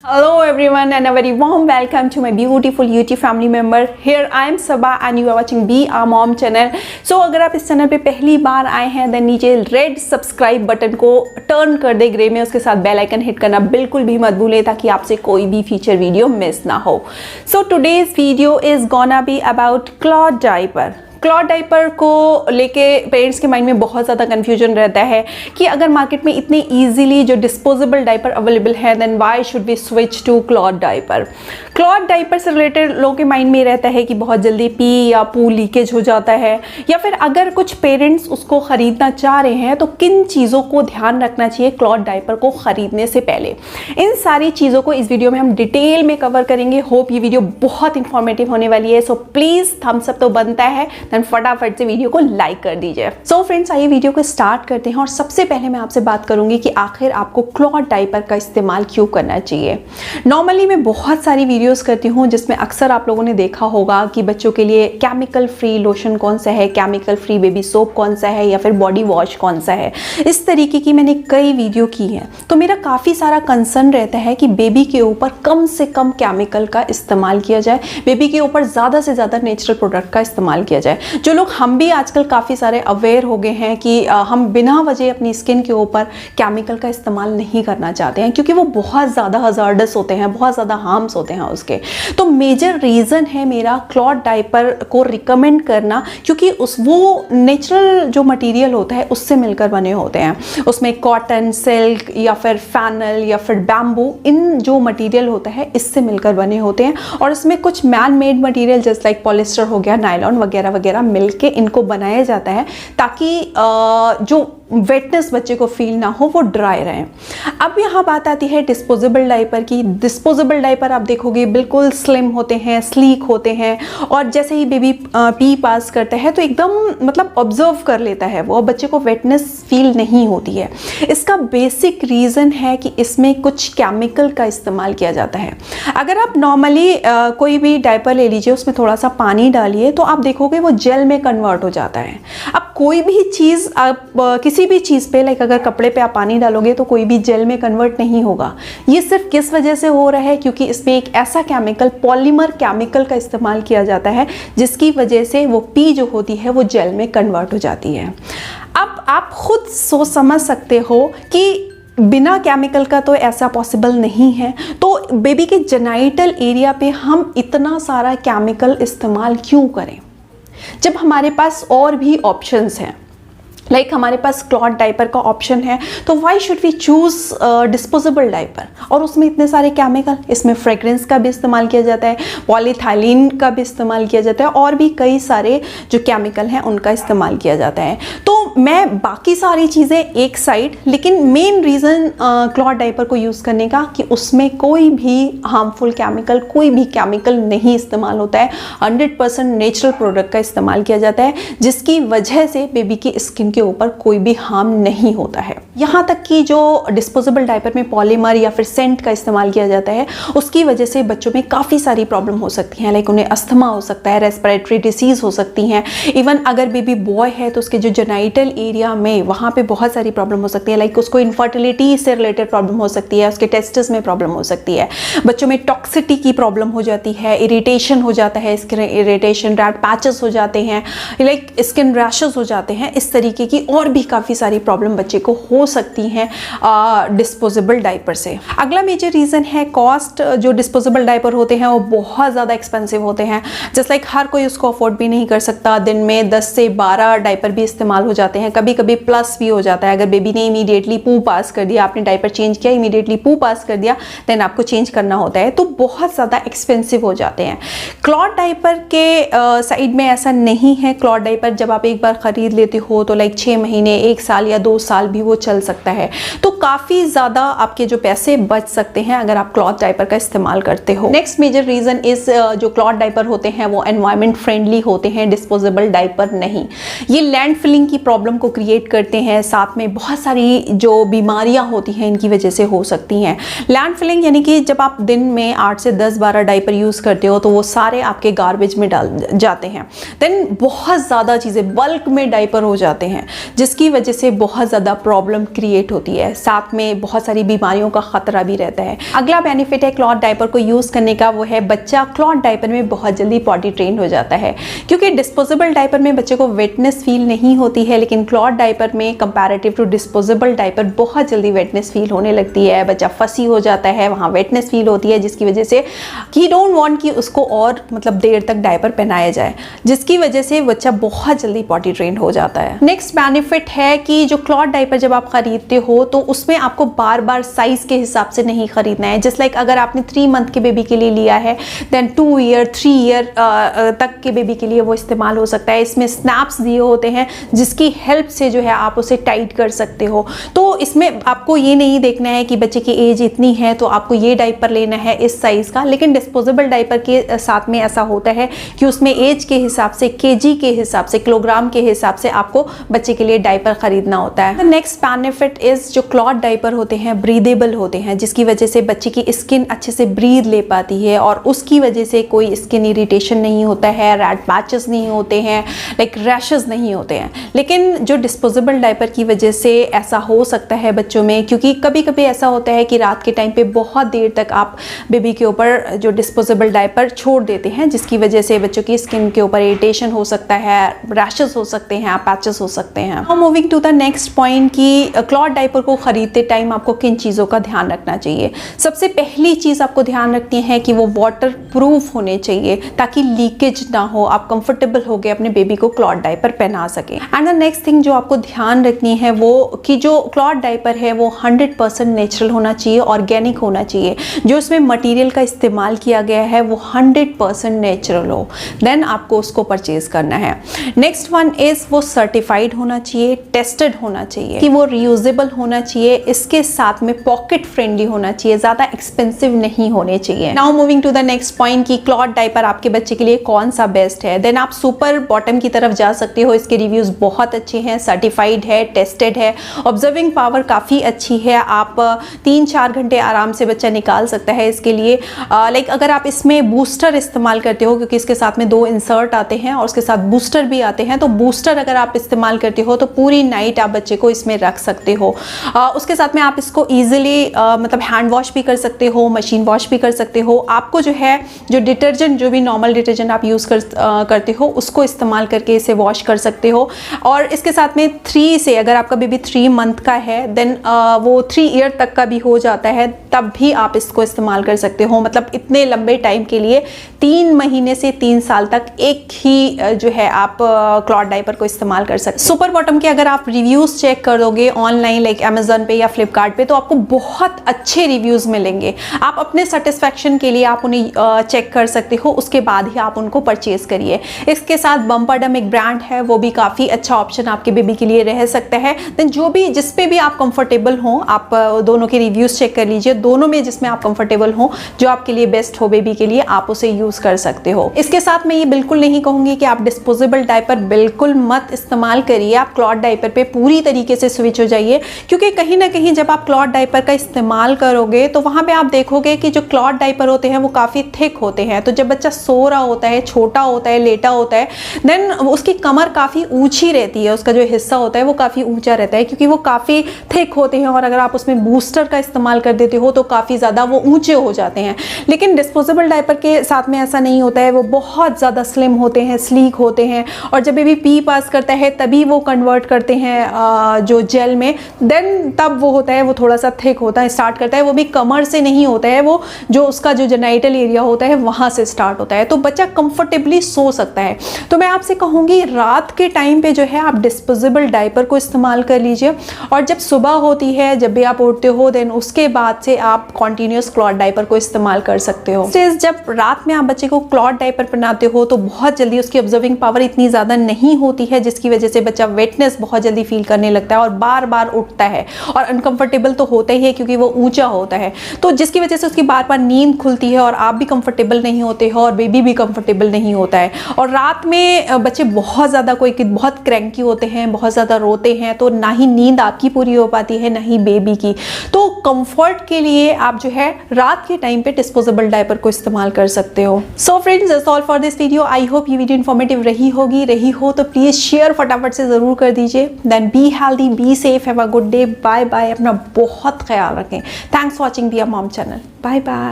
Hello everyone and a very warm welcome to my beautiful YouTube family member. Here I am Sabah and you are watching Be a Mom channel. So अगर आप इस channel पे पहली बार आए हैं then नीचे red subscribe button को turn कर दे ग्रे में, उसके साथ बेल आइकन हिट करना बिल्कुल भी मत भूलें ताकि आपसे कोई भी फीचर वीडियो मिस ना हो. So today's video is gonna be about cloth diaper. Cloth diaper को लेके पेरेंट्स के माइंड में बहुत ज़्यादा कन्फ्यूजन रहता है कि अगर मार्केट में इतने इजीली जो डिस्पोजेबल डाइपर अवेलेबल है then why should we switch to cloth diaper. Cloth diaper से रिलेटेड लोगों के माइंड में रहता है कि बहुत जल्दी पी या पू लीकेज हो जाता है, या फिर अगर कुछ पेरेंट्स उसको ख़रीदना चाह रहे हैं तो किन चीज़ों को ध्यान रखना चाहिए क्लॉथ डाइपर को ख़रीदने से पहले. इन सारी चीज़ों को इस वीडियो में हम डिटेल में कवर करेंगे. होप ये वीडियो बहुत इंफॉर्मेटिव होने वाली है. सो प्लीज़ थम्स अप तो बनता है, देन फटाफट से वीडियो को लाइक कर दीजिए. सो फ्रेंड्स आइए वीडियो को स्टार्ट करते हैं. और सबसे पहले मैं आपसे बात करूंगी कि आखिर आपको क्लॉथ डाइपर का इस्तेमाल क्यों करना चाहिए. नॉर्मली मैं बहुत सारी वीडियोस करती हूँ जिसमें अक्सर आप लोगों ने देखा होगा कि बच्चों के लिए केमिकल फ्री लोशन कौन सा है, केमिकल फ्री बेबी सोप कौन सा है, या फिर बॉडी वॉश कौन सा है. इस तरीके की मैंने कई वीडियो की हैं. तो मेरा काफ़ी सारा कंसर्न रहता है कि बेबी के ऊपर कम से कम केमिकल का इस्तेमाल किया जाए, बेबी के ऊपर ज़्यादा से ज़्यादा नेचुरल प्रोडक्ट का इस्तेमाल किया जाए. जो लोग हम भी आजकल काफ़ी सारे अवेयर हो गए हैं कि हम बिना वजह अपनी स्किन के ऊपर केमिकल का इस्तेमाल नहीं करना चाहते हैं क्योंकि वो बहुत ज़्यादा हजार्डस होते हैं, बहुत ज़्यादा हार्म्स होते हैं उसके. तो मेजर रीज़न है मेरा क्लॉथ डाइपर को रिकमेंड करना, क्योंकि वो नेचुरल जो मटेरियल होता है उससे मिलकर बने होते हैं. उसमें कॉटन, सिल्क या फिर फैनल या फिर बैम्बू, इन जो मटेरियल होता है इससे मिलकर बने होते हैं. और इसमें कुछ मैन मेड मटेरियल जैसे लाइक पॉलिस्टर हो गया, नायलॉन वगैरह वगैरह मिलके इनको बनाया जाता है ताकि जो वेटनेस बच्चे को फील ना हो, वो ड्राई रहे. अब यहाँ बात आती है डिस्पोजेबल डाइपर की. डिस्पोजेबल डाइपर आप देखोगे बिल्कुल स्लिम होते हैं, स्लीक होते हैं, और जैसे ही बेबी पी पास करता है तो एकदम मतलब ऑब्जर्व कर लेता है वो, बच्चे को वेटनेस फील नहीं होती है. इसका बेसिक रीज़न है कि इसमें कुछ केमिकल का इस्तेमाल किया जाता है. अगर आप नॉर्मली कोई भी डाइपर ले लीजिए, उसमें थोड़ा सा पानी डालिए तो आप देखोगे वो जेल में कन्वर्ट हो जाता है. अब कोई भी चीज़ आप किसी भी चीज़ पे लाइक अगर कपड़े पे आप पानी डालोगे तो कोई भी जेल में कन्वर्ट नहीं होगा. ये सिर्फ किस वजह से हो रहा है, क्योंकि इसमें एक ऐसा केमिकल, पॉलीमर केमिकल का इस्तेमाल किया जाता है जिसकी वजह से वो पी जो होती है वो जेल में कन्वर्ट हो जाती है. अब आप खुद सोच समझ सकते हो कि बिना केमिकल का तो ऐसा पॉसिबल नहीं है. तो बेबी के जेनाइटल एरिया पे हम इतना सारा केमिकल इस्तेमाल क्यों करें जब हमारे पास और भी ऑप्शंस हैं. लाइक हमारे पास क्लॉथ डाइपर का ऑप्शन है, तो why should we choose disposable diaper. और उसमें इतने सारे केमिकल, इसमें फ्रेग्रेंस का भी इस्तेमाल किया जाता है, पॉलीथाइलीन का भी इस्तेमाल किया जाता है, और भी कई सारे जो केमिकल हैं उनका इस्तेमाल किया जाता है. तो मैं बाकी सारी चीज़ें एक साइड, लेकिन मेन रीज़न क्लॉथ डाइपर को यूज़ करने का कि उसमें कोई भी हार्मफुल केमिकल, कोई भी केमिकल नहीं इस्तेमाल होता है. 100% नेचुरल प्रोडक्ट का इस्तेमाल किया जाता है जिसकी वजह से बेबी की स्किन के ऊपर कोई भी हार्म नहीं होता है. यहाँ तक कि जो डिस्पोजेबल डाइपर में पॉलीमर या फिर सेंट का इस्तेमाल किया जाता है उसकी वजह से बच्चों में काफ़ी सारी प्रॉब्लम हो सकती हैं. लाइक उन्हें अस्थमा हो सकता है, रेस्पिरेटरी डिसीज़ हो सकती हैं. इवन अगर बेबी बॉय है तो उसके जो जेनाइटल एरिया में वहाँ पे बहुत सारी प्रॉब्लम हो सकती है. लाइक उसको इनफर्टिलिटी से रिलेटेड प्रॉब्लम हो सकती है, उसके टेस्टिस में प्रॉब्लम हो सकती है, बच्चों में टॉक्सिटी की प्रॉब्लम हो जाती है, इरिटेशन हो जाता है, स्किन इरिटेशन, रेड पैचेस हो जाते हैं, लाइक स्किन रैशेस हो जाते हैं. इस तरीके की और भी काफ़ी सारी प्रॉब्लम बच्चे को हो सकती हैं डिस्पोजेबल डाइपर से. अगला मेजर रीज़न है कॉस्ट. जो डिस्पोजेबल डाइपर होते हैं वो बहुत ज़्यादा एक्सपेंसिव होते हैं. जस्ट लाइक हर कोई उसको अफोर्ड भी नहीं कर सकता. दिन में 10 से 12 डाइपर भी इस्तेमाल हो जाते हैं, कभी कभी प्लस भी हो जाता है. अगर बेबी ने इमीडिएटली पू पास कर दिया, आपने डाइपर चेंज किया, इमीडिएटली पू पास कर दिया, देन आपको चेंज करना होता है, तो बहुत ज़्यादा एक्सपेंसिव हो जाते हैं. क्लॉथ डाइपर के साइड में ऐसा नहीं है. क्लॉथ डाइपर जब आप एक बार ख़रीद लेते हो तो लाइक 6 महीने, 1 साल या 2 साल भी वो चल सकता है. तो काफ़ी ज़्यादा आपके जो पैसे बच सकते हैं अगर आप क्लॉथ डाइपर का इस्तेमाल करते हो. नेक्स्ट मेजर रीज़न इज़ जो क्लॉथ डाइपर होते हैं वो एनवायरनमेंट फ्रेंडली होते हैं, डिस्पोजेबल डाइपर नहीं. ये लैंड फिलिंग की प्रॉब्लम को क्रिएट करते हैं, साथ में बहुत सारी जो बीमारियां होती हैं इनकी वजह से हो सकती हैं. लैंड फिलिंग यानी कि जब आप दिन में 8 से 10-12 डाइपर यूज़ करते हो तो वो सारे आपके गार्बेज में डाल जाते हैं. देन बहुत ज़्यादा चीज़ें बल्क में डाइपर हो जाते हैं. जिसकी वजह से बहुत ज़्यादा प्रॉब्लम क्रिएट होती है, साथ में बहुत सारी बीमारियों का खतरा भी रहता है। अगला बेनिफिट है क्लॉथ डायपर को यूज़ करने का, वो है बच्चा क्लॉथ डायपर में बहुत जल्दी पॉटी ट्रेन हो जाता है। क्योंकि डिस्पोजेबल डायपर में बच्चे को वेटनेस फील नहीं होती है, लेकिन क्लॉथ डायपर में कंपैरेटिव टू डिस्पोजेबल डायपर बहुत जल्दी वेटनेस फील होने लगती है। बच्चा फसी हो जाता है, वहाँ वेटनेस फील होती है, जिसकी वजह से ही डोंट वांट कि उसको और मतलब देर तक डायपर पहनाया जाए, जिसकी वजह से बच्चा बहुत जल्दी पॉटी ट्रेन हो जाता है। नेक्स्ट बेनिफिट है कि जो क्लॉथ डायपर जब आप खरीदते हो तो उसमें आपको बार बार साइज के हिसाब से नहीं खरीदना है। जस्ट लाइक अगर आपने 3 मंथ के बेबी के लिए लिया है, देन 2 ईयर 3 ईयर तक के बेबी के लिए वो इस्तेमाल हो सकता है। इसमें स्नैप्स दिए होते हैं जिसकी हेल्प से जो है आप उसे टाइट कर सकते हो। तो इसमें आपको ये नहीं देखना है कि बच्चे की एज इतनी है तो आपको ये डायपर लेना है इस साइज का, लेकिन डिस्पोजेबल डायपर के साथ में ऐसा होता है कि उसमें एज के हिसाब से, केजी के हिसाब से, किलोग्राम के हिसाब से आपको बच्चे के लिए डायपर खरीदना होता है। नेक्स्ट बेनिफिट इज जो क्लॉथ डायपर होते हैं ब्रीदेबल होते हैं, जिसकी वजह से बच्चे की स्किन अच्छे से ब्रीद ले पाती है और उसकी वजह से कोई स्किन इरिटेशन नहीं होता है, रेड पैचेस नहीं होते हैं, लाइक रैशेस नहीं होते हैं। लेकिन जो डिस्पोजेबल डायपर की वजह से ऐसा हो सकता है बच्चों में, क्योंकि कभी कभी ऐसा होता है कि रात के टाइम पे बहुत देर तक आप बेबी के ऊपर जो डिस्पोजेबल डायपर छोड़ देते हैं, जिसकी वजह से बच्चों की स्किन के ऊपर इरिटेशन हो सकता है, रैशेस हो सकते हैं, पैचेस हो सकते हैं। Now moving to the next point कि क्लॉथ डायपर को खरीदते टाइम आपको किन चीज़ों का ध्यान रखना चाहिए। सबसे पहली चीज़ आपको ध्यान रखनी है कि वो वाटर प्रूफ होने चाहिए ताकि लीकेज ना हो, आप कंफर्टेबल हो गए अपने बेबी को क्लॉथ डायपर पहना सके। एंड द नेक्स्ट थिंग जो आपको ध्यान रखनी है वो कि जो क्लॉथ डायपर है वो 100% नेचुरल होना चाहिए, ऑर्गेनिक होना चाहिए। जो उसमें मटेरियल का इस्तेमाल किया गया है वो 100% नेचुरल हो, देन आपको उसको परचेज करना है। नेक्स्ट वन इज वो सर्टिफाइड होना चाहिए, टेस्टेड होना चाहिए, कि वो रीयूजेबल होना चाहिए, इसके साथ में पॉकेट फ्रेंडली होना चाहिए, ज़्यादा एक्सपेंसिव नहीं होने चाहिए। Now moving to the next point कि क्लॉथ डायपर आपके बच्चे के लिए कौन सा बेस्ट है, देन आप सुपर बॉटम की तरफ जा सकते हो। इसके रिव्यूज़ बहुत अच्छे हैं, सर्टिफाइड है, टेस्टेड है, ऑब्जर्विंग पावर काफ़ी अच्छी है, आप 3-4 घंटे आराम से बच्चा निकाल सकता है इसके लिए। लाइक अगर आप इसमें बूस्टर इस्तेमाल करते हो, क्योंकि इसके साथ में 2 इंसर्ट आते हैं और उसके साथ बूस्टर भी आते हैं, तो बूस्टर अगर आप इस्तेमाल करते हो तो पूरी नाइट आप बच्चे को इसमें रख सकते हो। उसके साथ में आप इसको ईजिली मतलब हैंड वॉश भी कर सकते हो, मशीन वॉश भी कर सकते हो। आपको जो है जो डिटर्जेंट, जो भी नॉर्मल डिटर्जेंट आप यूज़ करते हो उसको इस्तेमाल करके इसे वॉश कर सकते हो। और इसके साथ में 3 से, अगर आपका बेबी 3 मंथ का है देन वो 3 ईयर तक का भी हो जाता है, तब भी आप इसको इस्तेमाल कर सकते हो। मतलब इतने लंबे टाइम के लिए 3 महीने से 3 साल तक एक ही जो है आप क्लॉथ डायपर को इस्तेमाल कर सकते हैं। सुपर बॉटम के अगर आप रिव्यूज़ चेक करोगे ऑनलाइन लाइक अमेजन पे या फ्लिपकार्ट पे, तो आपको बहुत अच्छे रिव्यूज़ मिलेंगे। आप अपने सेटिस्फैक्शन के लिए आप उन्हें चेक कर सकते हो, उसके बाद ही आप उनको परचेज करिए। इसके साथ बम्पाडम एक ब्रांड है, वो भी काफ़ी अच्छा ऑप्शन आपके बेबी के लिए रह सकता है। देन जो भी जिस पे भी आप कंफर्टेबल हो, आप दोनों के रिव्यूज़ चेक कर लीजिए, दोनों में जिसमें आप कंफर्टेबल हो, जो आपके लिए बेस्ट हो बेबी के लिए, आप उसे यूज़ कर सकते हो। इसके साथ मैं ये बिल्कुल नहीं कहूँगी कि आप डिस्पोजेबल डायपर बिल्कुल मत इस्तेमाल करिए, आप क्लॉथ डायपर पे पूरी तरीके से स्विच हो जाइए। क्योंकि कहीं ना कहीं जब आप क्लॉथ डायपर का इस्तेमाल करोगे तो वहाँ पे आप देखोगे कि जो क्लॉथ डायपर होते हैं वो काफ़ी थिक होते हैं। तो जब बच्चा सो रहा होता है, छोटा होता है, लेटा होता है, देन उसकी कमर काफ़ी ऊंची रहती है, उसका जो हिस्सा होता है वो काफ़ी ऊंचा रहता है, क्योंकि वो काफ़ी थिक होते हैं। और अगर आप उसमें बूस्टर का इस्तेमाल कर देते हो तो काफ़ी ज़्यादा वो ऊंचे हो जाते हैं। लेकिन डिस्पोजेबल डायपर के साथ में ऐसा नहीं होता है, वो बहुत ज़्यादा स्लिम होते हैं, स्लीक होते हैं। और जब बेबी पी पास करता है तभी वो कन्वर्ट करते हैं जो जेल में, देन तब वो होता है वो थोड़ा सा थिक होता है, स्टार्ट करता है। वो भी कमर से नहीं होता है, वो जो उसका जो जेनाइटल एरिया होता है वहाँ से स्टार्ट होता है, तो बच्चा कंफर्टेबली सो सकता है। तो मैं आपसे कहूँगी रात के टाइम पे जो है आप डिस्पोजेबल डायपर को इस्तेमाल कर लीजिए, और जब सुबह होती है, जब भी आप उठते हो, देन उसके बाद से आप कॉन्टिन्यूस क्लॉथ डायपर को इस्तेमाल कर सकते हो। जब रात में आप बच्चे को क्लॉथ डायपर पहनाते हो तो बहुत जल्दी उसकी ऑब्जर्विंग पावर इतनी ज़्यादा नहीं होती है, जिसकी वजह से बच्चा वेटनेस बहुत जल्दी फील करने लगता है और बार बार उठता है, और अनकंफर्टेबल तो होता ही है क्योंकि वो ऊंचा होता है, तो जिसकी वजह से उसकी बार बार नींद खुलती है और आप भी कंफर्टेबल नहीं होते हो और बेबी भी कंफर्टेबल नहीं होता है। और रात में बच्चे बहुत ज़्यादा कोई बहुत क्रैंकी होते हैं, बहुत ज़्यादा रोते हैं, तो ना ही नींद आपकी पूरी हो पाती है ना ही बेबी की। तो कंफर्ट के लिए आप जो है रात के टाइम पे डिस्पोजेबल डायपर को इस्तेमाल कर सकते हो। So friends, that's all for this video. I hope ये वीडियो इन्फॉर्मेटिव रही हो तो प्लीज़ शेयर फटाफट से से ज़रूर कर दीजिए। Then be healthy, be safe, have a good day, bye bye. अपना बहुत ख्याल रखें। Thanks for watching be a mom channel. Bye bye.